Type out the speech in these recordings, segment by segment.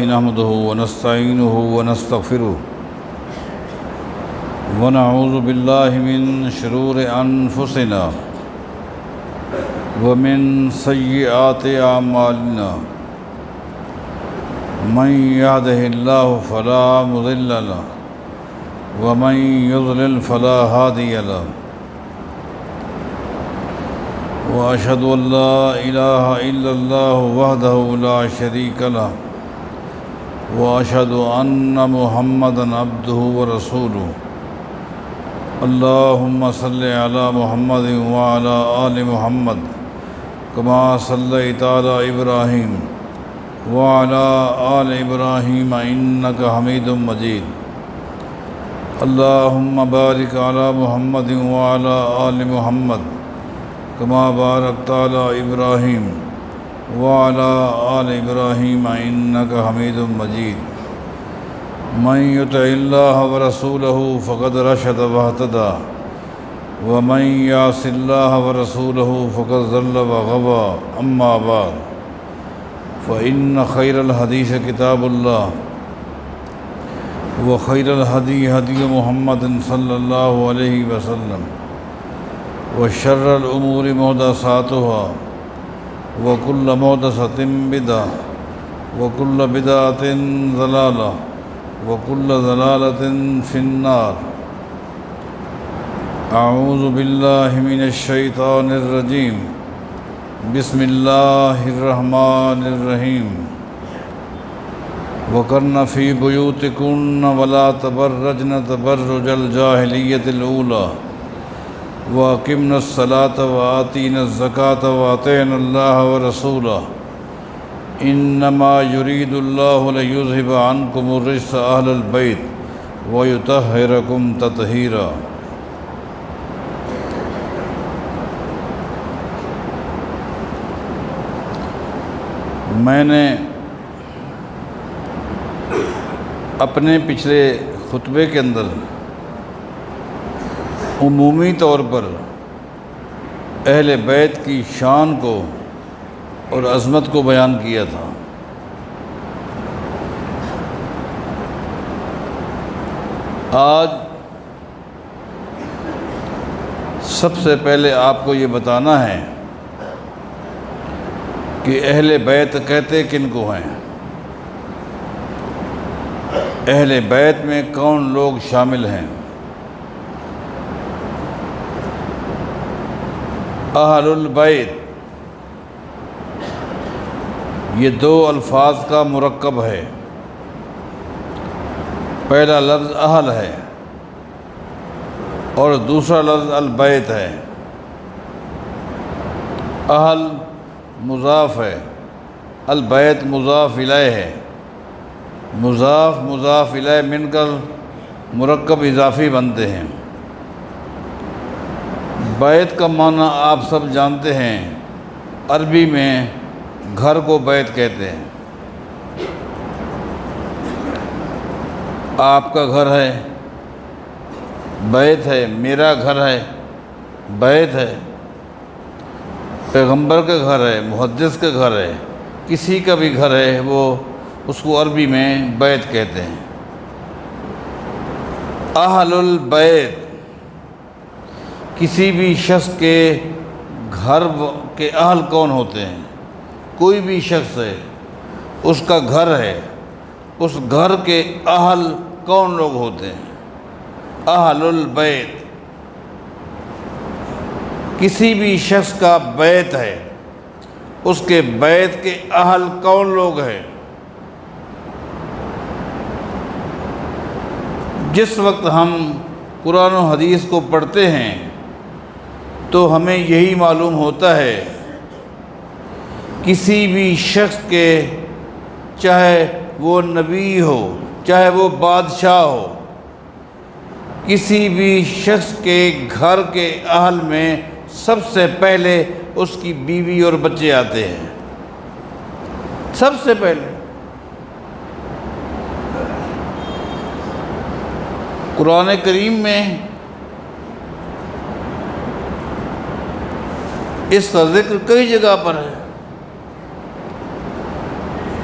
نحمده ونستعينه ونستغفره ونعوذ بالله من شرور أنفسنا ومن سيئات أعمالنا من يهده الله فلا مضل له ومن يضلل فلا هادي له وأشهد أن لا إله إلا الله وحده لا شريك له وأشهد أن محمدًا عبده ورسوله اللهم صل على محمد وعلى آل محمد كما صليت على إبراهيم وعلى آل إبراهيم إنك حميد مجيد اللهم بارك على محمد وعلى آل محمد كما باركت على إبراهيم وعلى آل إبراهيم إنك حميد مجيد من يطع الله ورسوله فقد رشد واهتدى ومن يعص الله ورسوله فقد ضل وغوى أما بعد فإن خير الحديث كتاب الله وخير الهدي هدي محمد صلى الله عليه وسلم وشر الأمور محدثاتها وكل محدثة بدعة وكل بدعة ضلالة وكل ضلالة في النار أعوذ بالله من الشيطان الرجيم بسم الله الرحمن الرحيم وقرن في بيوتكن ولا تبرجن تبرج الجاهلية الأولى وأقمنا الصلاة وآتينا الزكاة وأطعنا الله ورسوله إنما يريد الله ليذهب عنكم الرجس أهل البيت ويطهركم تطهيرا میں نے اپنے پچھلے خطبے کے اندر عمومی طور پر اہل بیت کی شان کو اور عظمت کو بیان کیا تھا۔ آج سب سے پہلے آپ کو یہ بتانا ہے کہ اہل بیت کہتے کن کو ہیں، اہل بیت میں کون لوگ شامل ہیں۔ اہل البیت یہ دو الفاظ کا مرکب ہے۔ پہلا لفظ اہل ہے اور دوسرا لفظ البیت ہے۔ اہل مضاف ہے، البیت مضاف الیہ ہے۔ مضاف مضاف الیہ مل کر مرکب اضافی بنتے ہیں۔ بیت کا معنی آپ سب جانتے ہیں، عربی میں گھر کو بیت کہتے ہیں۔ آپ کا گھر ہے، بیت ہے، میرا گھر ہے، بیت ہے، پیغمبر کا گھر ہے، محدث کا گھر ہے، کسی کا بھی گھر ہے، وہ اس کو عربی میں بیت کہتے ہیں۔ اہل البیت کسی بھی شخص کے گھر کے اہل کون ہوتے ہیں؟ کوئی بھی شخص ہے، اس کا گھر ہے، اس گھر کے اہل کون لوگ ہوتے ہیں؟ اہل البیت۔ کسی بھی شخص کا بیت ہے، اس کے بیت کے اہل کون لوگ ہیں؟ جس وقت ہم قرآن و حدیث کو پڑھتے ہیں تو ہمیں یہی معلوم ہوتا ہے، کسی بھی شخص کے، چاہے وہ نبی ہو، چاہے وہ بادشاہ ہو، کسی بھی شخص کے گھر کے اہل میں سب سے پہلے اس کی بیوی اور بچے آتے ہیں، سب سے پہلے۔ قرآن کریم میں اس کا ذکر کئی جگہ پر ہے۔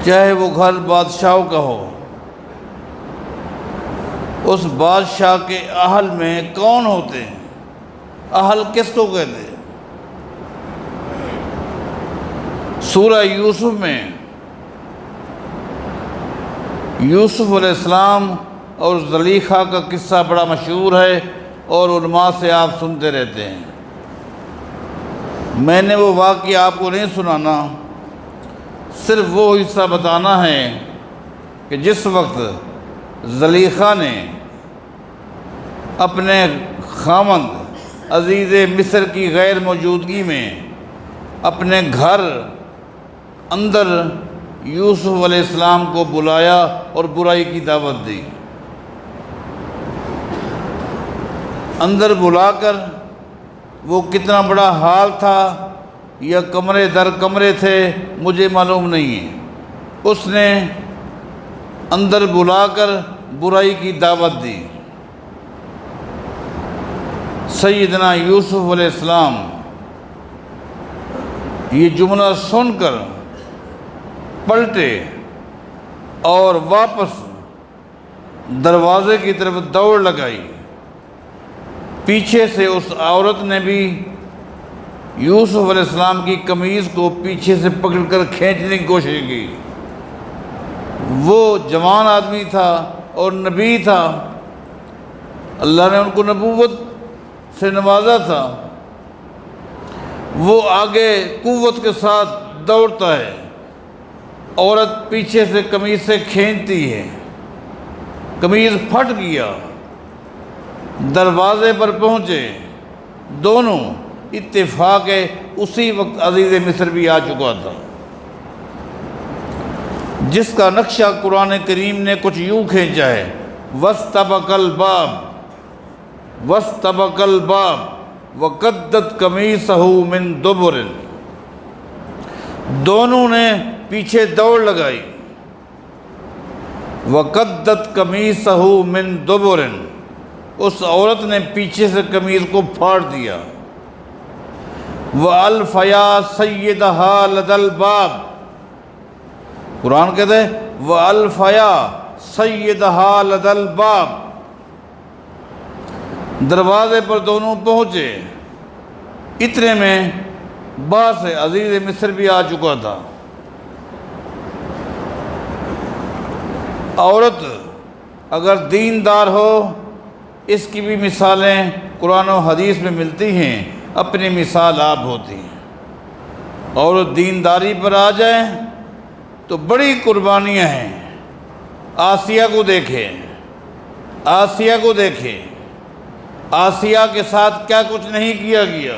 چاہے وہ گھر بادشاہوں کا ہو، اس بادشاہ کے اہل میں کون ہوتے ہیں؟ اہل کس کو کہتے ہیں؟ سورہ یوسف میں یوسف علیہ السلام اور زلیخا کا قصہ بڑا مشہور ہے اور علماء سے آپ سنتے رہتے ہیں۔ میں نے وہ واقعہ آپ کو نہیں سنانا، صرف وہ حصہ بتانا ہے کہ جس وقت زلیخا نے اپنے خاوند عزیز مصر کی غیر موجودگی میں اپنے گھر اندر یوسف علیہ السلام کو بلایا اور برائی کی دعوت دی، اندر بلا کر وہ کتنا بڑا حال تھا یا کمرے در کمرے تھے مجھے معلوم نہیں ہے، اس نے اندر بلا کر برائی کی دعوت دی۔ سیدنا یوسف علیہ السلام یہ جملہ سن کر پلٹے اور واپس دروازے کی طرف دوڑ لگائی۔ پیچھے سے اس عورت نے بھی یوسف علیہ السلام کی قمیض کو پیچھے سے پکڑ کر کھینچنے کی کوشش کی۔ وہ جوان آدمی تھا اور نبی تھا، اللہ نے ان کو نبوت سے نوازا تھا، وہ آگے قوت کے ساتھ دوڑتا ہے، عورت پیچھے سے قمیض سے کھینچتی ہے، قمیض پھٹ گیا، دروازے پر پہنچے، دونوں اتفاق ہے اسی وقت عزیز مصر بھی آ چکا تھا، جس کا نقشہ قرآن کریم نے کچھ یوں کھینچا ہے، وَاسْتَبَقَ الْبَابَ وَقَدَّتْ قَمِيصَهُ مِنْ دُبُرٍ، دونوں نے پیچھے دوڑ لگائی، وَقَدَّتْ قَمِيصَهُ مِنْ دُبُرٍ، اس عورت نے پیچھے سے قمیض کو پھاڑ دیا، وَأَلْفَيَا سَيِّدَهَا لَدَى الْبَابِ، قرآن کہتے ہیں وَأَلْفَيَا سَيِّدَهَا لَدَى الْبَابِ، دروازے پر دونوں پہنچے، اتنے میں باس عزیز مصر بھی آ چکا تھا۔ عورت اگر دیندار ہو، اس کی بھی مثالیں قرآن و حدیث میں ملتی ہیں، اپنی مثال آپ ہوتی ہیں۔ عورت دینداری پر آ جائے تو بڑی قربانیاں ہیں۔ آسیہ کو دیکھیں، آسیہ کو دیکھیں، آسیہ کے ساتھ کیا کچھ نہیں کیا گیا،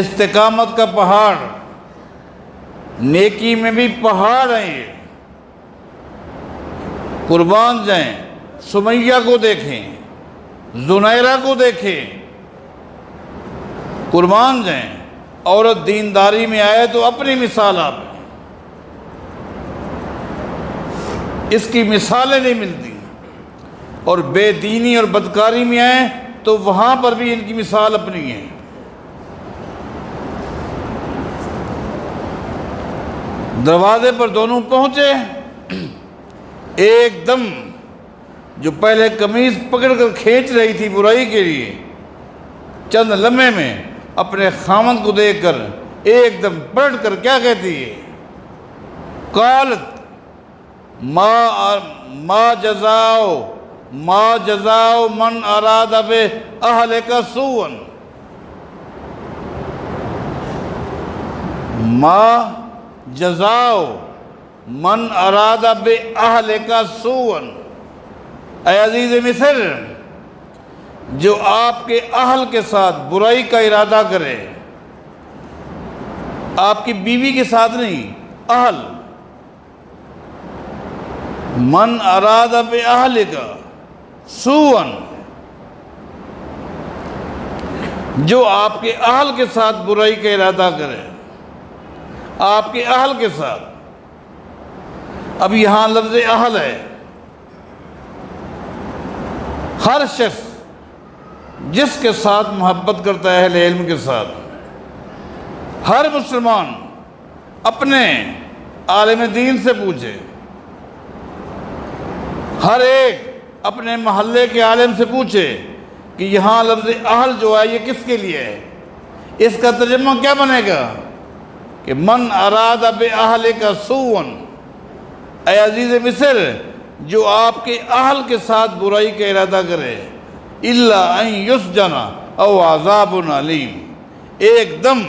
استقامت کا پہاڑ، نیکی میں بھی پہاڑ ہیں یہ، قربان جائیں۔ سمیہ کو دیکھیں، زنیرہ کو دیکھیں، قربان جائیں۔ عورت دینداری میں آئے تو اپنی مثال آپ، اس کی مثالیں نہیں ملتی، اور بے دینی اور بدکاری میں آئے تو وہاں پر بھی ان کی مثال اپنی ہے۔ دروازے پر دونوں پہنچے، ایک دم جو پہلے قمیض پکڑ کر کھینچ رہی تھی برائی کے لیے، چند لمحے میں اپنے خاوند کو دیکھ کر ایک دم پلٹ کر کیا کہتی ہے، قالت ما جزاء من اراد بأہلک سوءا، ما جزاء من اراد بأہلک سوءا، اے عزیز مصر، جو آپ کے اہل کے ساتھ برائی کا ارادہ کرے، آپ کی بیوی کے ساتھ نہیں، اہل، من اراد بأہلک سوءا، جو آپ کے اہل کے ساتھ برائی کا ارادہ کرے، آپ کے اہل کے ساتھ، اب یہاں لفظ اہل ہے، ہر شخص جس کے ساتھ محبت کرتا ہے اہل علم کے ساتھ، ہر مسلمان اپنے عالم دین سے پوچھے، ہر ایک اپنے محلے کے عالم سے پوچھے کہ یہاں لفظ اہل جو ہے یہ کس کے لیے ہے، اس کا ترجمہ کیا بنے گا کہ من اراد بأہلک سوءا، اے عزیز مصر جو آپ کے اہل کے ساتھ برائی کا ارادہ کرے، الا ان یسجن او عذاب علیم، ایک دم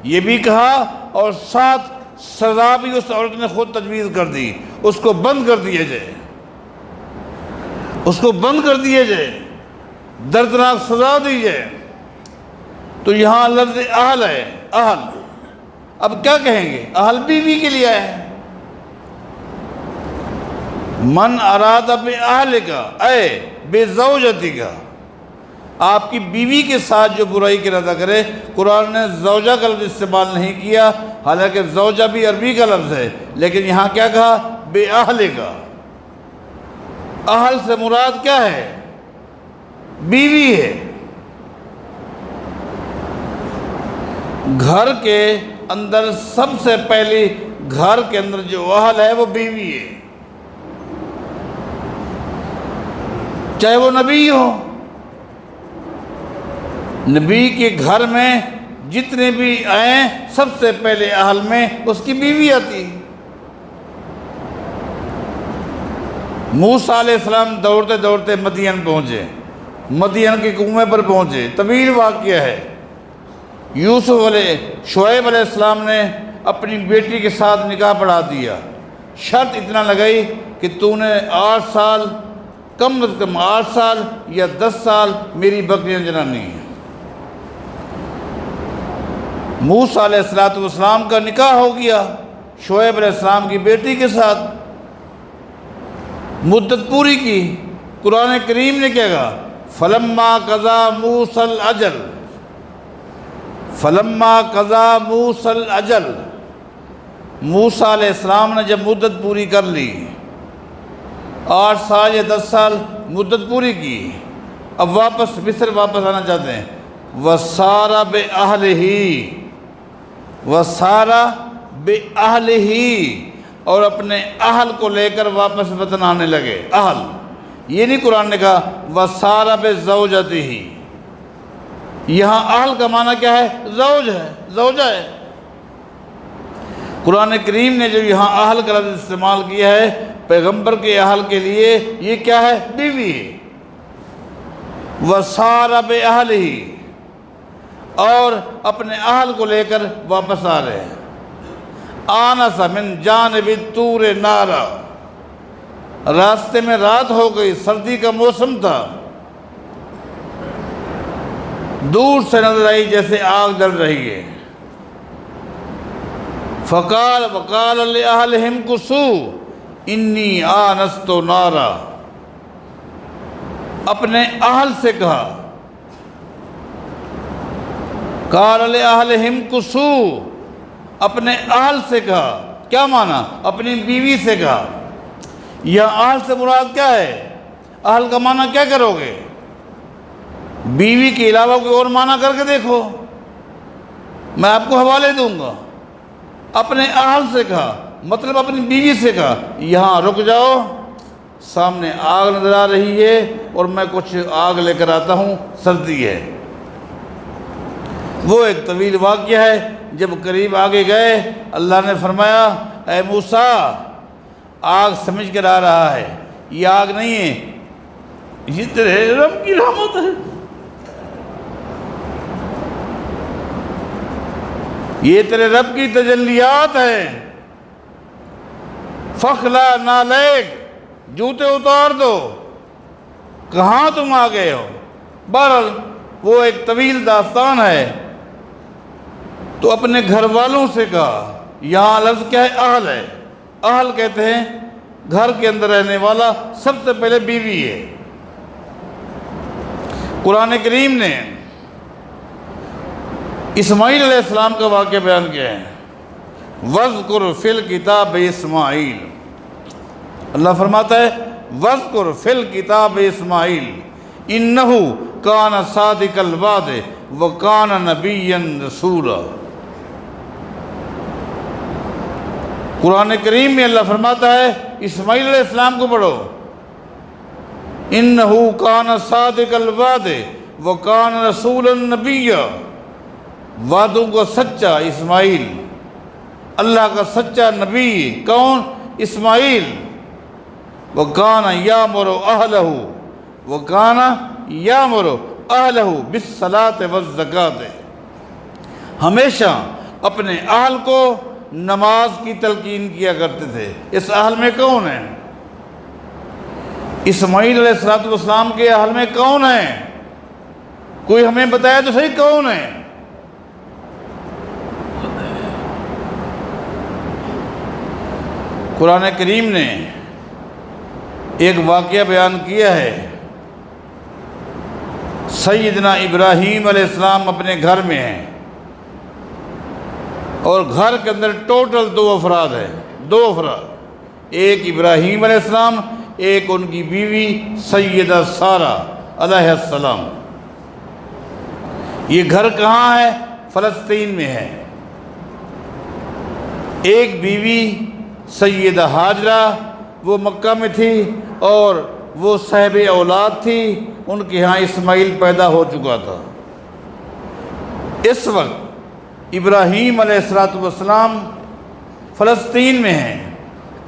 یہ بھی کہا اور ساتھ سزا بھی اس عورت نے خود تجویز کر دی، اس کو بند کر دیا جائے، اس کو بند کر دیا جائے، دردناک سزا دی جائے۔ تو یہاں لفظ اہل ہے، اہل، اب کیا کہیں گے؟ اہل بیوی کے لیے ہے، من اراد بأہلک اے بزوجتک، آپ کی بیوی کے ساتھ جو برائی کا ارادہ کرے۔ قرآن نے زوجہ کا لفظ استعمال نہیں کیا، حالانکہ زوجہ بھی عربی کا لفظ ہے، لیکن یہاں کیا کہا؟ بأہلک۔ اہل سے مراد کیا ہے؟ بیوی ہے۔ گھر کے اندر سب سے پہلی گھر کے اندر جو اہل ہے وہ بیوی ہے، چاہے وہ نبی ہو۔ نبی کے گھر میں جتنے بھی آئیں سب سے پہلے اہل میں اس کی بیوی آتی۔ موسیٰ علیہ السلام دوڑتے دوڑتے مدین پہنچے، مدین کے کنویں پر پہنچے، طویل واقعہ ہے۔ شعیب علیہ السلام نے اپنی بیٹی کے ساتھ نکاح پڑھا دیا، شرط اتنا لگائی کہ تو نے 8 سال، کم از کم 8 سال یا 10 سال میری بکریاں جنانی ہیں۔ موسیٰ علیہ السلام کا نکاح ہو گیا شعیب علیہ السلام کی بیٹی کے ساتھ، مدت پوری کی۔ قرآن کریم نے کیا کہا؟ فلما قضا موسیٰ الاجل، فلما قضا موسیٰ الاجل، موسیٰ علیہ السلام نے جب مدت پوری کر لی، 8 سال یا 10 سال مدت پوری کی، اب واپس مصر واپس آنا چاہتے ہیں۔ وَسَارَ بِأَهْلِهِ، وَسَارَ بِأَهْلِهِ، اور اپنے اہل کو لے کر واپس وطن آنے لگے۔ اہل یہ نہیں قرآن نے کہا وَسَارَ بِزَوْجَتِهِ، یہاں اہل کا معنی کیا ہے؟ زوج ہے، زوجہ ہے۔ قرآن کریم نے جو یہاں اہل کا لفظ استعمال کیا ہے پیغمبر کے اہل کے لیے، یہ کیا ہے؟ بیوی ہے۔ وَسَارَ بِأَهْلِهِ، اور اپنے اہل کو لے کر واپس آ رہے ہیں۔ آنس من جانب الطور نارا، راستے میں رات ہو گئی، سردی کا موسم تھا، دور سے نظر آئی جیسے آگ جل رہی ہے۔ وقال لأہلہم کثوا انی آنست نارا، اپنے اہل سے کہا، قال لأہلہم کثوا، اپنے اہل سے کہا، کیا معنی؟ اپنی بیوی سے کہا۔ یہاں اہل سے مراد کیا ہے؟ اہل کا معنی کیا کرو گے؟ بیوی کے علاوہ کوئی اور معنی کر کے دیکھو، میں آپ کو حوالے دوں گا۔ اپنے اہل سے کہا مطلب اپنی بیوی سے کہا یہاں رک جاؤ، سامنے آگ نظر آ رہی ہے اور میں کچھ آگ لے کر آتا ہوں، سردی ہے۔ وہ ایک طویل واقعہ ہے۔ جب قریب آگے گئے اللہ نے فرمایا اے موسیٰ آگ سمجھ کر آ رہا ہے، یہ آگ نہیں ہے، یہ تیرے رب کی رحمت ہے، یہ تیرے رب کی تجلیات ہیں۔ فخلا نالیک، جوتے اتار دو، کہاں تم آ گئے ہو؟ بہرحال وہ ایک طویل داستان ہے۔ تو اپنے گھر والوں سے کہا، یہاں لفظ کیا ہے؟ اہل ہے۔ اہل کہتے ہیں گھر کے اندر رہنے والا، سب سے پہلے بیوی ہے۔ قرآن کریم نے اسماعیل علیہ السلام کا واقعہ بیان کیا ہے، وَاذْكُرْ فِي الْكِتَابِ اسماعیل، اللہ فرماتا ہے وَاذْكُرْ فِي الْكِتَابِ اسماعیل إِنَّهُ كَانَ صَادِقَ الْوَعْدِ وَكَانَ نَبِيًّا رَسُولًا۔ قرآن کریم میں اللہ فرماتا ہے اسماعیل علیہ السلام کو پڑھو، انہو کان صادق الوعد وکان رسول النبی، وعدوں کو سچا اسماعیل، اللہ کا سچا نبی کون؟ اسماعیل۔ وکان یامر اہلہ، وکان یامر اہلہ بالصلاۃ والزکاۃ، ہمیشہ اپنے اہل کو نماز کی تلقین کیا کرتے تھے۔ اس اہل میں کون ہے؟ اسماعیل علیہ السلام کے اہل میں کون ہے؟ کوئی ہمیں بتایا تو صحیح کون ہے؟ قرآن کریم نے ایک واقعہ بیان کیا ہے، سیدنا ابراہیم علیہ السلام اپنے گھر میں ہیں اور گھر کے اندر ٹوٹل 2 افراد ہیں، 2 افراد، ایک ابراہیم علیہ السلام، ایک ان کی بیوی سیدہ سارہ علیہ السلام۔ یہ گھر کہاں ہے؟ فلسطین میں ہے۔ ایک بیوی سیدہ ہاجرہ وہ مکہ میں تھی اور وہ صاحب اولاد تھی، ان کے ہاں اسماعیل پیدا ہو چکا تھا۔ اس وقت ابراہیم علیہ السلام فلسطین میں ہیں،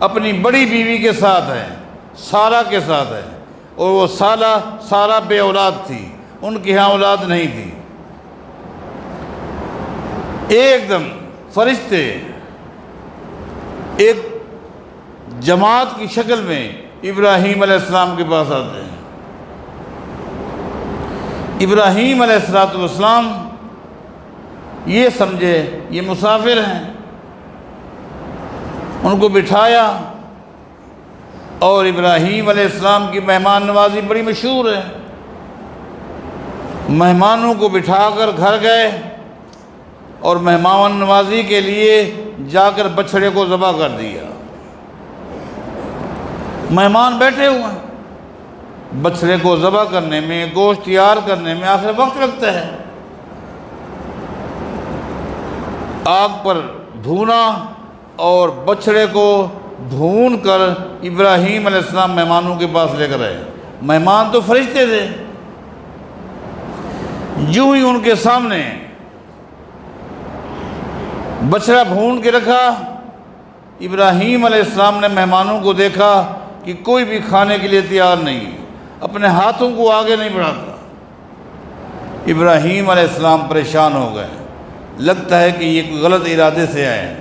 اپنی بڑی بیوی کے ساتھ ہیں، سارہ کے ساتھ ہیں، اور وہ سارہ بے اولاد تھی، ان کے ہاں اولاد نہیں تھی۔ ایک دم فرشتے ایک جماعت کی شکل میں ابراہیم علیہ السلام کے پاس آتے ہیں۔ ابراہیم علیہ السلام یہ سمجھے یہ مسافر ہیں، ان کو بٹھایا، اور ابراہیم علیہ السلام کی مہمان نوازی بڑی مشہور ہے۔ مہمانوں کو بٹھا کر گھر گئے اور مہمان نوازی کے لیے جا کر بچھڑے کو ذبح کر دیا۔ مہمان بیٹھے ہوئے ہیں، بچھڑے کو ذبح کرنے میں، گوشت تیار کرنے میں آخر وقت لگتا ہے۔ آگ پر بھونا اور بچھڑے کو بھون کر ابراہیم علیہ السلام مہمانوں کے پاس لے کر آئے۔ مہمان تو فرشتے تھے، یوں ہی ان کے سامنے بچڑا بھون کے رکھا۔ ابراہیم علیہ السلام نے مہمانوں کو دیکھا کہ کوئی بھی کھانے کے لیے تیار نہیں، اپنے ہاتھوں کو آگے نہیں بڑھاتا۔ ابراہیم علیہ السلام پریشان ہو گئے، لگتا ہے کہ یہ کوئی غلط ارادے سے آئے ہیں۔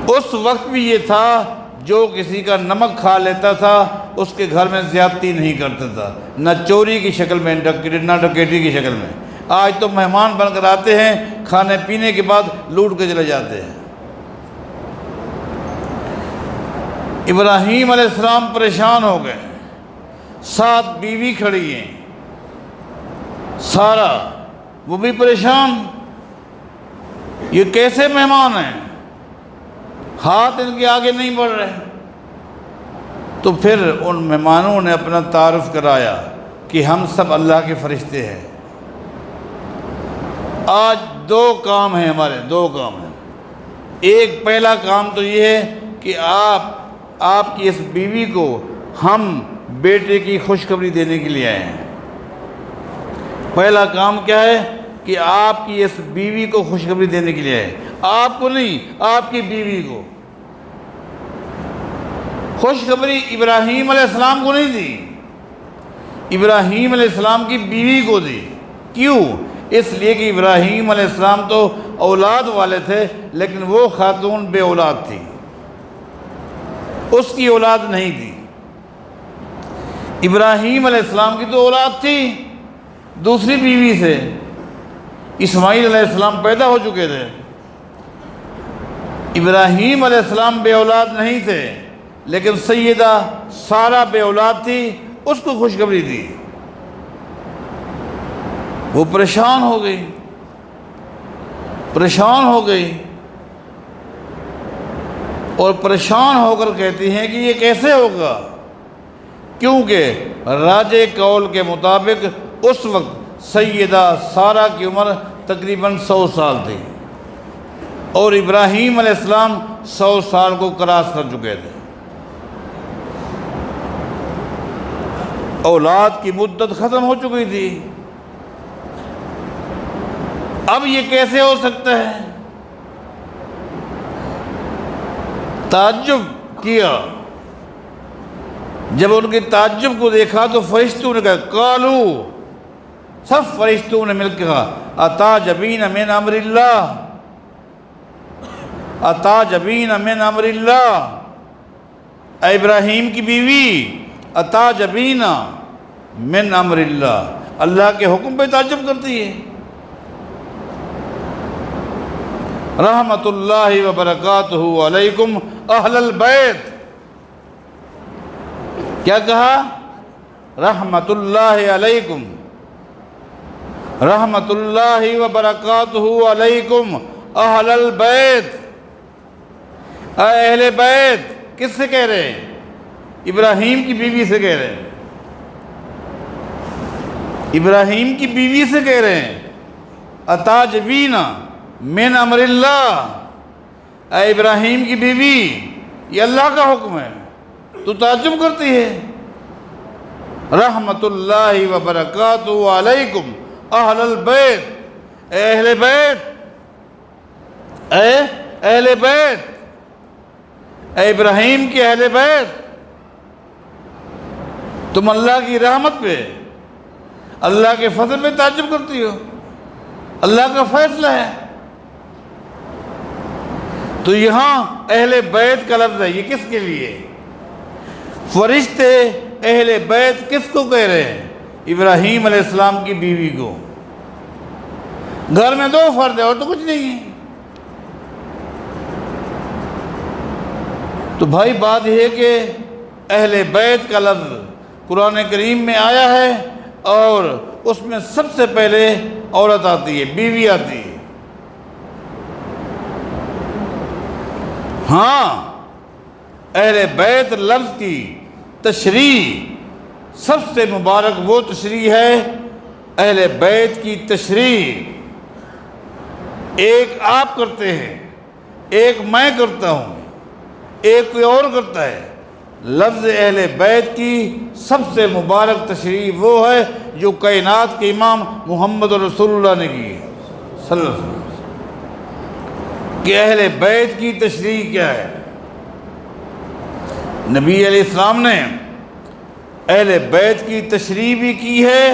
اس وقت بھی یہ تھا جو کسی کا نمک کھا لیتا تھا اس کے گھر میں زیادتی نہیں کرتا تھا، نہ چوری کی شکل میں نہ ڈکیتی کی شکل میں۔ آج تو مہمان بن کر آتے ہیں، کھانے پینے کے بعد لوٹ کے چلے جاتے ہیں۔ ابراہیم علیہ السلام پریشان ہو گئے، ساتھ بیوی کھڑی ہیں سارہ، وہ بھی پریشان، یہ کیسے مہمان ہیں، ہاتھ ان کے آگے نہیں بڑھ رہے۔ تو پھر ان مہمانوں نے اپنا تعارف کرایا کہ ہم سب اللہ کے فرشتے ہیں۔ آج 2 کام ہیں ہمارے، 2 کام ہیں۔ ایک پہلا کام تو یہ ہے کہ آپ کی اس بیوی کو ہم بیٹے کی خوشخبری دینے کے لیے آئے ہیں۔ پہلا کام کیا ہے کہ آپ کی اس بیوی کو خوشخبری دینے کے لیے آئے، آپ کو نہیں، آپ کی بیوی کو۔ خوشخبری ابراہیم علیہ السلام کو نہیں دی، ابراہیم علیہ السلام کی بیوی کو دی۔ کیوں؟ اس لیے کہ ابراہیم علیہ السلام تو اولاد والے تھے، لیکن وہ خاتون بے اولاد تھی، اس کی اولاد نہیں تھی۔ ابراہیم علیہ السلام کی تو اولاد تھی دوسری بیوی سے، اسماعیل علیہ السلام پیدا ہو چکے تھے۔ ابراہیم علیہ السلام بے اولاد نہیں تھے، لیکن سیدہ سارہ بے اولاد تھی، اس کو خوشخبری دی۔ وہ پریشان ہو گئی، اور پریشان ہو کر کہتی ہیں کہ یہ کیسے ہوگا، کیونکہ راج قول کے مطابق اس وقت سیدہ سارہ کی عمر تقریباً 100 سال تھی۔ اور ابراہیم علیہ السلام 100 سال کو کراس کر چکے تھے، اولاد کی مدت ختم ہو چکی تھی۔ اب یہ کیسے ہو سکتا ہے؟ تعجب کیا، جب ان کے تعجب کو دیکھا تو فرشتوں نے کہا، قالو، سب فرشتوں نے مل کے کہا، اتعجبین من امر اللہ، اتعجبین من امر اللہ، اے ابراہیم کی بیوی، اتعجبین من امر اللہ، اللہ کے حکم پہ تعجب کرتی ہے۔ رحمت اللہ وبرکاتہ علیکم اہل البیت، کیا کہا؟ رحمت اللہ علیکم، رحمت اللہ وبرکاتہ علیکم اہل البیت، اے اہل بیت، کس سے کہہ رہے ہیں؟ ابراہیم کی بیوی سے کہہ رہے ہیں، ابراہیم کی بیوی سے کہہ رہے ہیں، اتعجبین من امر اللہ، اے ابراہیم کی بیوی، یہ اللہ کا حکم ہے، تو تعجب کرتی ہے۔ رحمت اللہ وبرکاتہ علیکم اہل البیت، اے اہل بیت، اے اہل بیت، اے ابراہیم کے اہل بیت، تم اللہ کی رحمت پہ، اللہ کے فضل پہ تعجب کرتی ہو، اللہ کا فیصلہ ہے۔ تو یہاں اہل بیت کا لفظ ہے، یہ کس کے لیے؟ فرشتے اہل بیت کس کو کہہ رہے ہیں؟ ابراہیم علیہ السلام کی بیوی کو۔ گھر میں 2 فرد ہے اور تو کچھ نہیں ہے۔ تو بھائی بات یہ ہے کہ اہل بیت کا لفظ قرآن کریم میں آیا ہے اور اس میں سب سے پہلے عورت آتی ہے، بیوی آتی ہے۔ ہاں، اہل بیت لفظ کی تشریح سب سے مبارک وہ تشریح ہے، اہل بیت کی تشریح ایک آپ کرتے ہیں، ایک میں کرتا ہوں، ایک کوئی اور کرتا ہے۔ لفظ اہل بیت کی سب سے مبارک تشریح وہ ہے جو کائنات کے امام محمد رسول اللہ نے کی ہے صلی اللہ علیہ وسلم، کہ اہل بیت کی تشریح کیا ہے۔ نبی علیہ السلام نے اہل بیت کی تشریح بھی کی ہے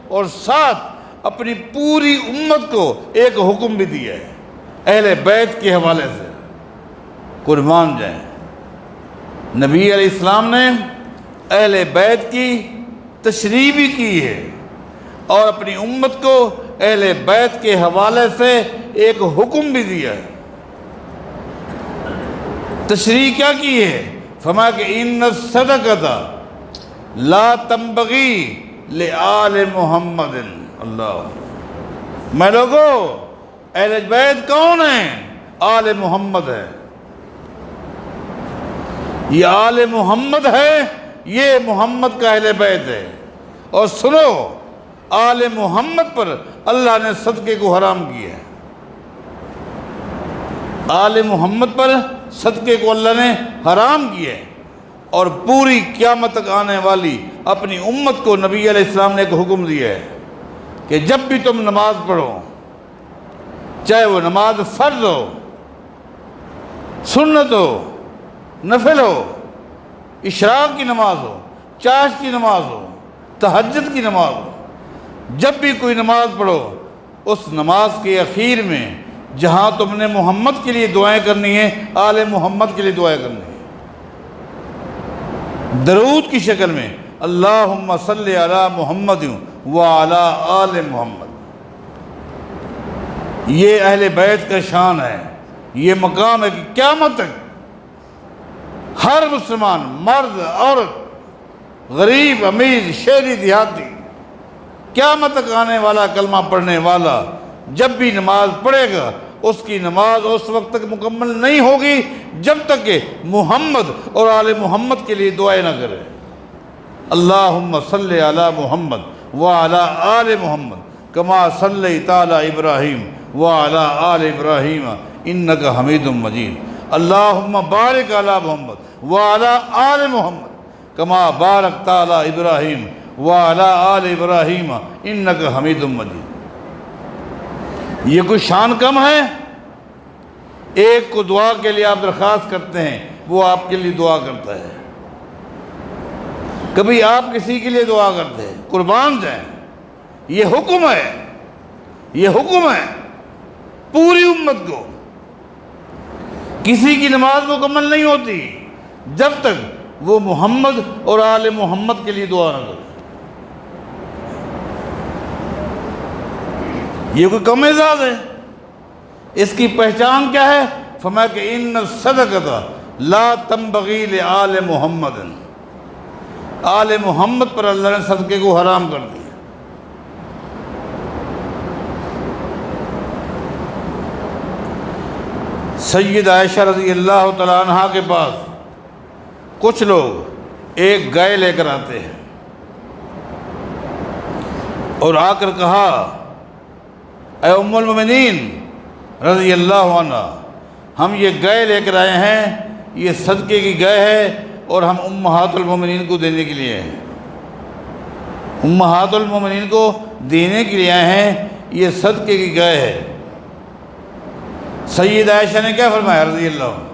اور ساتھ اپنی پوری امت کو ایک حکم بھی دیا ہے اہل بیت کے حوالے سے، قربان جائیں۔ نبی علیہ السلام نے اہل بیت کی تشریح بھی کی ہے اور اپنی امت کو اہل بیت کے حوالے سے ایک حکم بھی دیا ہے۔ تشریح کیا کی ہے؟ فرمایا کہ ان الصدقۃ لا تنبغی لآل محمد۔ اللہ، میں لوگوں، اہل بیت کون ہیں؟ آل محمد ہے، یہ آل محمد ہے، یہ محمد کا اہل بیت ہے۔ اور سنو، آل محمد پر اللہ نے صدقے کو حرام کیا ہے، آل محمد پر صدقے کو اللہ نے حرام کیا ہے۔ اور پوری قیامت تک آنے والی اپنی امت کو نبی علیہ السلام نے ایک حکم دیا ہے کہ جب بھی تم نماز پڑھو، چاہے وہ نماز فرض ہو، سنت ہو، نفل ہو، اشراق کی نماز ہو، چاشت کی نماز ہو، تہجد کی نماز ہو، جب بھی کوئی نماز پڑھو، اس نماز کے اخیر میں جہاں تم نے محمد کے لیے دعائیں کرنی ہیں، آل محمد کے لیے دعائیں کرنی ہیں، درود کی شکل میں، اللہم صلی علی محمد وعلی آل محمد۔ یہ اہل بیت کا شان ہے، یہ مقام ہے کہ قیامت تک ہر مسلمان، مرد، عورت، غریب، امیر، شہری، دیہاتی، قیامت تک آنے والا کلمہ پڑھنے والا جب بھی نماز پڑھے گا، اس کی نماز اس وقت تک مکمل نہیں ہوگی جب تک کہ محمد اور آل محمد کے لیے دعائیں نہ کرے۔ اللہم صلی علی محمد وعلی آل محمد کما صلیت علی ابراہیم وعلی آل ابراہیم إنك حميد مجيد اللهم بارك على محمد وعلى آل محمد كما باركت على إبراهيم وعلى آل إبراهيم إنك حميد مجيد۔ یہ کوئی شان کم ہے؟ ایک کو دعا کے لیے آپ درخواست کرتے ہیں، وہ آپ کے لیے دعا کرتا ہے۔ کبھی آپ کسی کے لیے دعا کرتے ہیں، قربان جائیں۔ یہ حکم ہے، یہ حکم ہے پوری امت کو۔ کسی کی نماز مکمل نہیں ہوتی جب تک وہ محمد اور آل محمد کے لیے دعا نہ کرے۔ یہ کوئی کم اعزاز ہے؟ اس کی پہچان کیا ہے؟ فرمایا کہ ان الصدقۃ لا تنبغی لآل محمد، آل محمد پر اللہ نے صدقے کو حرام کر دیا۔ سید عائشہ رضی اللہ تعالیٰ عنہ کے پاس کچھ لوگ ایک گائے لے کر آتے ہیں اور آ کر کہا اے ام المومنین رضی اللہ عنہ، ہم یہ گائے لے کر آئے ہیں، یہ صدقے کی گائے ہے اور ہم امہات المومنین کو دینے کے لیے ہیں، امہات المومنین کو دینے کے لیے آئے ہیں، یہ صدقے کی گائے ہے۔ سید عائشہ نے کیا فرمایا رضی اللہ عنہ؟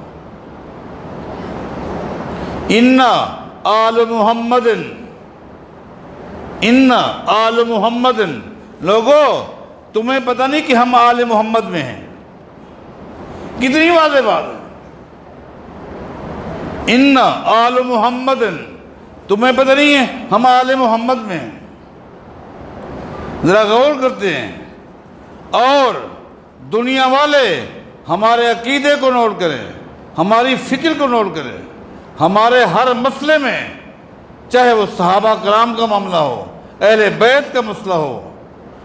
ان آل محمد، ان آل محمد، لوگو تمہیں پتہ نہیں کہ ہم آل محمد میں ہیں؟ کتنی واضح بات ہے۔ ان آل محمد، تمہیں پتہ نہیں ہے ہم آل محمد میں ہیں؟ ذرا غور کرتے ہیں اور دنیا والے ہمارے عقیدے کو نوٹ کریں، ہماری فکر کو نوٹ کریں۔ ہمارے ہر مسئلے میں، چاہے وہ صحابہ کرام کا معاملہ ہو، اہل بیت کا مسئلہ ہو،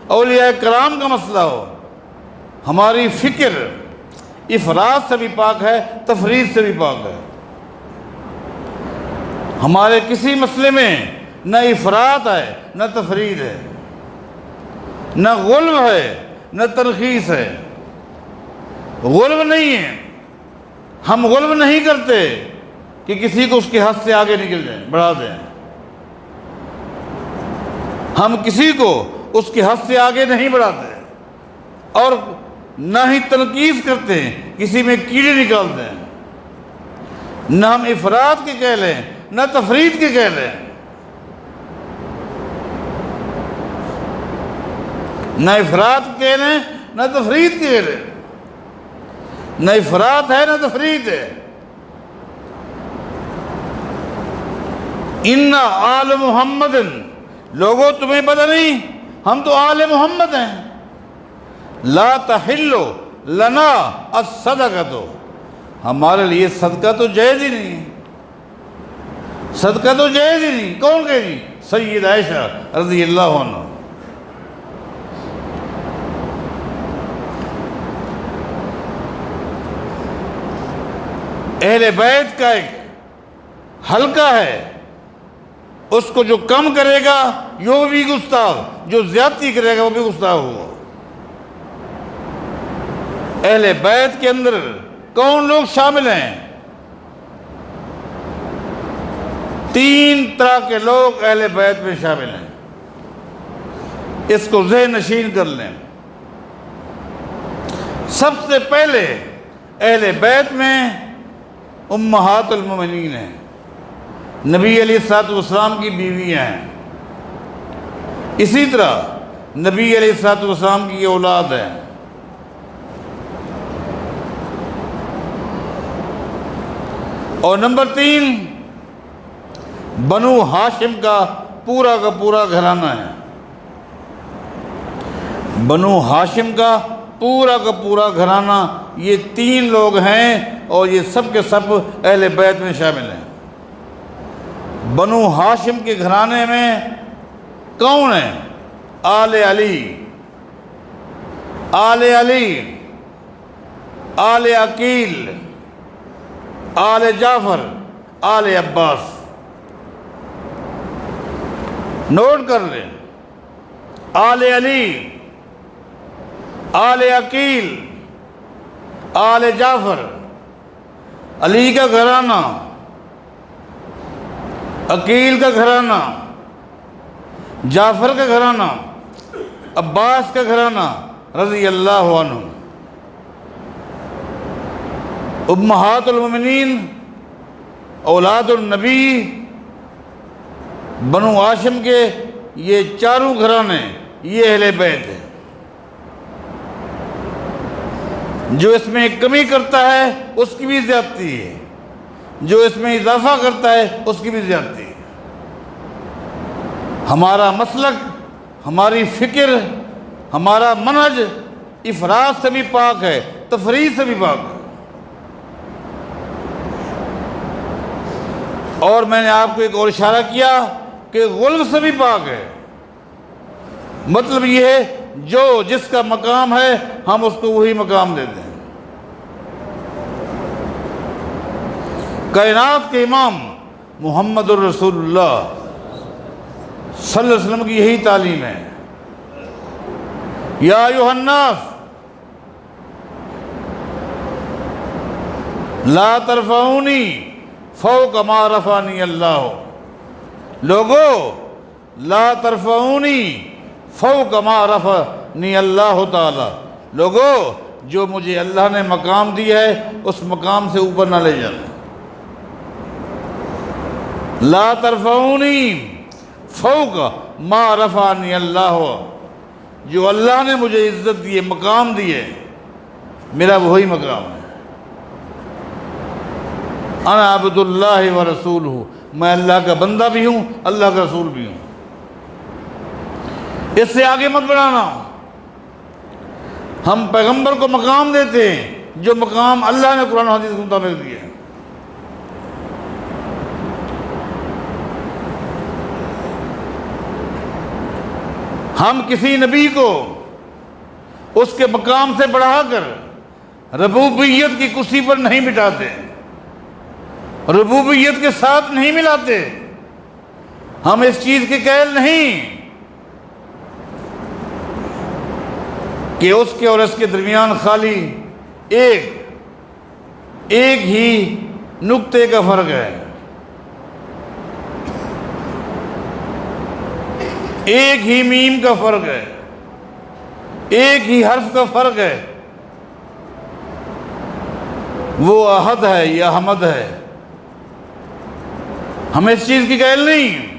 اولیاء کرام کا مسئلہ ہو، ہماری فکر افراط سے بھی پاک ہے، تفرید سے بھی پاک ہے۔ ہمارے کسی مسئلے میں نہ افراط ہے نہ تفرید ہے، نہ غلو ہے نہ ترخیص ہے۔ غلو نہیں ہے، ہم غلو نہیں کرتے کہ کسی کو اس کے حد سے آگے نکل جائیں، بڑھا دیں۔ ہم کسی کو اس کے حد سے آگے نہیں بڑھاتے اور نہ ہی تنقید کرتے ہیں، کسی میں کیڑے نکالتے ہیں۔ نہ ہم افراد کے کہہ لیں نہ تفرید کے کہہ لیں، نہ افراد کے کہہ لیں نہ تفرید کے کہہ لیں، نہ افراد ہے نہ تفرید ہے۔ ان آل محمد، لوگوں تمہیں پتہ نہیں ہم تو آل محمد ہیں۔ لا تحل لنا الصدقۃ، ہمارے لیے صدقہ تو جائز ہی نہیں ہے، صدقہ تو جائز ہی نہیں۔ کون کہے گی؟ سید عائشہ رضی اللہ عنہ۔ اہل بیت کا ایک حلقہ ہے، اس کو جو کم کرے گا وہ بھی گستاخ، جو زیادتی کرے گا وہ بھی گستاخ ہوگا۔ اہل بیت کے اندر کون لوگ شامل ہیں؟ 3 طرح کے لوگ اہل بیت میں شامل ہیں، اس کو ذہن نشین کر لیں۔ سب سے پہلے اہل بیت میں امہات المومنین ہیں، نبی علیہ الصلوۃ والسلام کی بیویاں ہیں، اسی طرح نبی علیہ الصلوۃ والسلام کی اولاد ہیں۔ اور نمبر 3 بنو ہاشم کا پورا گھرانہ ہے، بنو ہاشم کا پورا گھرانہ، یہ 3 لوگ ہیں اور یہ سب کے سب اہل بیت میں شامل ہیں۔ بنو ہاشم کے گھرانے میں کون ہیں؟ آل علی، آل علی، آل عقیل، آل جعفر، آل عباس۔ نوٹ کر لیں، آل علی، آل عقیل، آل جعفر، علی کا گھرانہ، عقیل کا گھرانہ، جعفر کا گھرانہ، عباس کا گھرانہ رضی اللہ عنہ، امہات المومنین، اولاد النبی، بنو ہاشم کے یہ چاروں گھرانے یہ اہل بیت ہیں۔ جو اس میں کمی کرتا ہے اس کی بھی زیادتی ہے، جو اس میں اضافہ کرتا ہے اس کی بھی زیادتی ہے۔ ہمارا مسلک، ہماری فکر، ہمارا منہج افراط سے بھی پاک ہے، تفریط سے بھی پاک ہے۔ اور میں نے آپ کو ایک اور اشارہ کیا کہ غلو سے بھی پاک ہے۔ مطلب یہ ہے جو جس کا مقام ہے ہم اس کو وہی مقام دیتے ہیں۔ کائنات کے امام محمد الرسول اللہ صلی اللہ علیہ وسلم کی یہی تعلیم ہے، یا ایھا الناس لا ترفعونی فوق ما رفعنی اللہ، لوگو لا ترفعونی فوق ما رفعنی اللہ تعالی، لوگو جو مجھے اللہ نے مقام دیا ہے اس مقام سے اوپر نہ لے جانا۔ لا ترفعونی فوق ما رفعنی اللہ، جو اللہ نے مجھے عزت دی ہے، مقام دیے، میرا وہی مقام ہے۔ انا عبد اللہ و رسولہ، میں اللہ کا بندہ بھی ہوں، اللہ کا رسول بھی ہوں۔ اس سے آگے مت بڑھانا۔ ہم پیغمبر کو مقام دیتے ہیں جو مقام اللہ نے قرآن و حدیث کے مطابق دیا ہے۔ ہم کسی نبی کو اس کے مقام سے بڑھا کر ربوبیت کی کرسی پر نہیں بٹھاتے، ربوبیت کے ساتھ نہیں ملاتے، ہم اس چیز کے قائل نہیں کہ اس کے اور اس کے درمیان خالی ایک ہی نقطے کا فرق ہے، ایک ہی میم کا فرق ہے، ایک ہی حرف کا فرق ہے، وہ احد ہے یا حمد ہے، ہم اس چیز کی قائل نہیں۔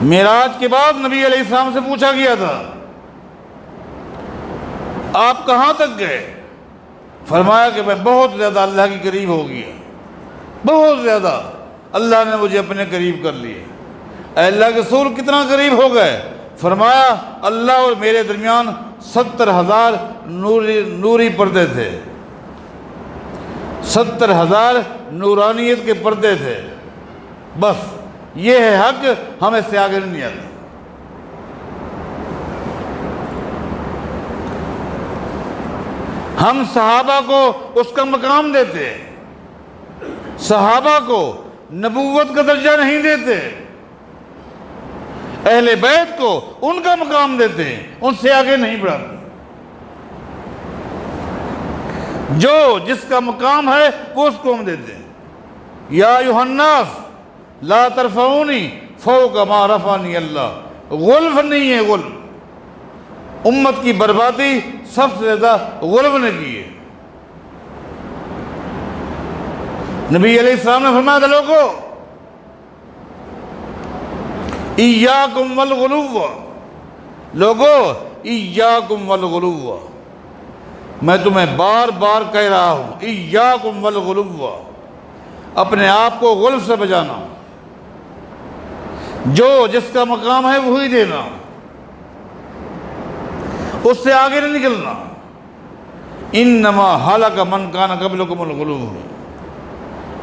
معراج کے بعد نبی علیہ السلام سے پوچھا گیا تھا آپ کہاں تک گئے؟ فرمایا کہ میں بہت زیادہ اللہ کے قریب ہو گیا، بہت زیادہ اللہ نے مجھے اپنے قریب کر لیے۔ اے اللہ کے رسول کتنا قریب ہو گئے؟ فرمایا اللہ اور میرے درمیان 70,000 نوری پردے تھے، 70,000 نورانیت کے پردے تھے، بس یہ ہے حق، ہم اس سے آگے نہیں آتے۔ ہم صحابہ کو اس کا مقام دیتے، صحابہ کو نبوت کا درجہ نہیں دیتے، اہل بیت کو ان کا مقام دیتے ہیں، ان سے آگے نہیں بڑھاتے۔ جو جس کا مقام ہے وہ اس کو ہم دیتے ہیں۔ یا ایھا الناس لا ترفعونی فوق ما رفعنی اللہ، غلف نہیں ہے، غلف امت کی بربادی سب سے زیادہ غلف نے کی ہے۔ نبی علیہ السلام نے فرمایا تھا لوگو ایاکم والغلو، لوگو ایاکم والغلو، میں تمہیں بار بار کہہ رہا ہوں ایاکم والغلو، اپنے آپ کو غلف سے بچانا، جو جس کا مقام ہے وہی دینا، اس سے آگے نہیں نکلنا۔ انما ہلک من کان قبلکم الغلو،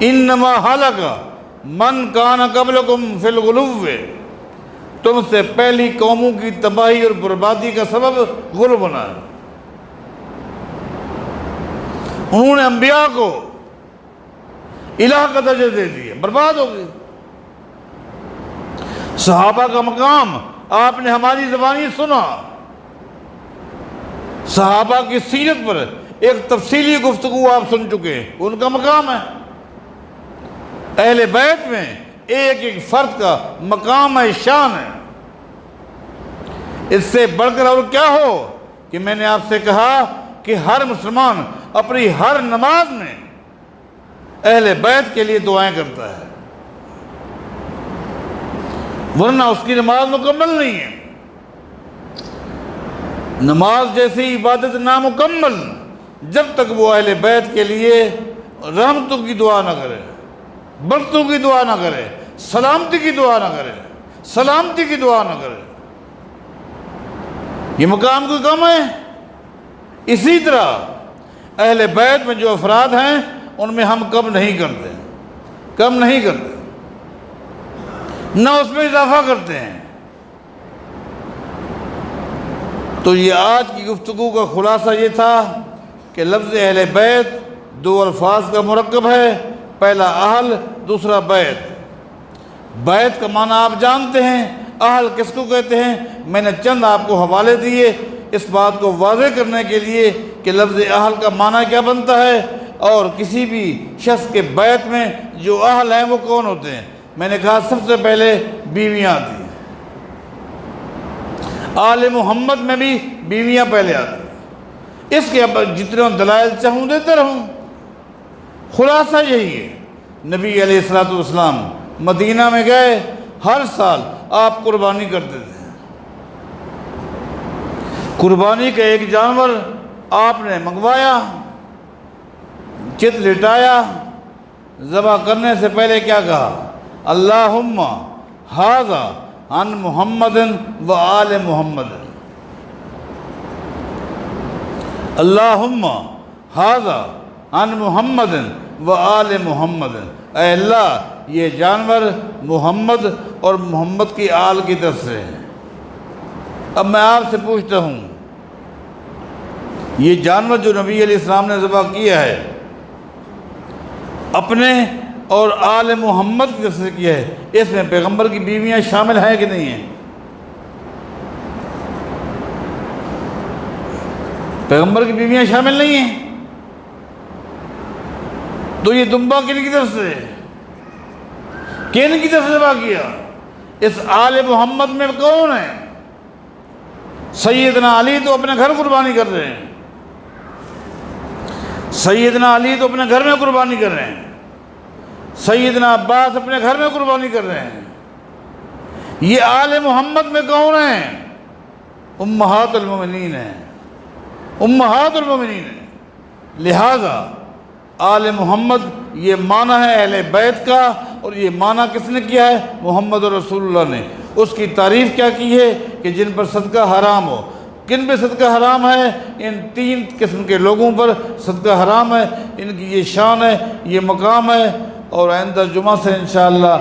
انما ہلک من کان قبلکم فی الغلو، تم سے پہلی قوموں کی تباہی اور بربادی کا سبب غلو بنا ہے۔ انہوں نے انبیاء کو الہ کا درجہ دے دیا، برباد ہو گئی۔ صحابہ کا مقام آپ نے ہماری زبانی سنا، صحابہ کی سیرت پر ایک تفصیلی گفتگو آپ سن چکے ہیں، ان کا مقام ہے۔ اہل بیت میں ایک ایک فرد کا مقام ہے، شان ہے۔ اس سے بڑھ کر اور کیا ہو کہ میں نے آپ سے کہا کہ ہر مسلمان اپنی ہر نماز میں اہل بیت کے لیے دعائیں کرتا ہے، ورنہ اس کی نماز مکمل نہیں ہے۔ نماز جیسی عبادت نامکمل جب تک وہ اہل بیت کے لیے رحمتوں کی دعا نہ کرے، برکتوں کی دعا نہ کرے، سلامتی کی دعا نہ کرے، سلامتی کی دعا نہ کرے، یہ مقام کوئی کم ہے؟ اسی طرح اہل بیت میں جو افراد ہیں ان میں ہم کم نہیں کرتے، کم نہیں کرتے، نہ اس میں اضافہ کرتے ہیں۔ تو یہ آج کی گفتگو کا خلاصہ یہ تھا کہ لفظ اہل بیت دو الفاظ کا مرکب ہے، پہلا اہل، دوسرا بیت۔ بیت کا معنی آپ جانتے ہیں، اہل کس کو کہتے ہیں؟ میں نے چند آپ کو حوالے دیے اس بات کو واضح کرنے کے لیے کہ لفظ اہل کا معنی کیا بنتا ہے، اور کسی بھی شخص کے بیت میں جو اہل ہیں وہ کون ہوتے ہیں۔ میں نے کہا سب سے پہلے بیویاں آتی ہیں، آل محمد میں بھی بیویاں پہلے آتی ہیں۔ اس کے اب جتنے دلائل چاہوں دیتے رہوں، خلاصہ یہی ہے۔ نبی علیہ السلام مدینہ میں گئے، ہر سال آپ قربانی کرتے تھے۔ قربانی کا ایک جانور آپ نے منگوایا، چت لٹایا، ذبح کرنے سے پہلے کیا کہا؟ اللہم ھذا عن محمد و آل محمد، اللہم ھذا عن محمد و آل محمد، اے اللہ یہ جانور محمد اور محمد کی آل کی طرف سے ہے۔ اب میں آپ سے پوچھتا ہوں، یہ جانور جو نبی علیہ السلام نے ذبح کیا ہے اپنے اور آل محمد کی طرف سے کیا ہے، اس میں پیغمبر کی بیویاں شامل ہیں کہ نہیں ہیں؟ پیغمبر کی بیویاں شامل نہیں ہیں، تو یہ دمبا کن کی طرف سے، کن کی طرف سے ذبح کیا؟ اس آل محمد میں کون ہے؟ سیدنا علی تو اپنے گھر قربانی کر رہے ہیں، سیدنا علی تو اپنے گھر میں قربانی کر رہے ہیں، سیدنا عباس اپنے گھر میں قربانی کر رہے ہیں۔ یہ آل محمد میں کون ہیں؟ امہات المومنین ہیں، امہات المومنین ہیں۔ لہذا آل محمد یہ معنی ہے اہل بیت کا، اور یہ معنی کس نے کیا ہے؟ محمد رسول اللہ نے۔ اس کی تعریف کیا کی ہے کہ جن پر صدقہ حرام ہو۔ کن پہ صدقہ حرام ہے؟ ان تین قسم کے لوگوں پر صدقہ حرام ہے، ان کی یہ شان ہے، یہ مقام ہے۔ اور آئندہ جمعہ سے انشاءاللہ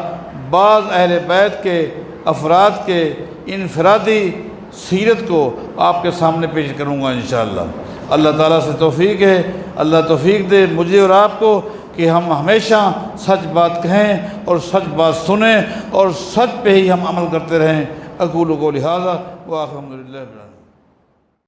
بعض اہل بیت کے افراد کے انفرادی سیرت کو آپ کے سامنے پیش کروں گا انشاءاللہ۔ اللہ تعالیٰ سے توفیق ہے، اللہ توفیق دے مجھے اور آپ کو کہ ہم ہمیشہ سچ بات کہیں اور سچ بات سنیں اور سچ پہ ہی ہم عمل کرتے رہیں۔ اقول قولی ھذا وآخر الحمد للہ۔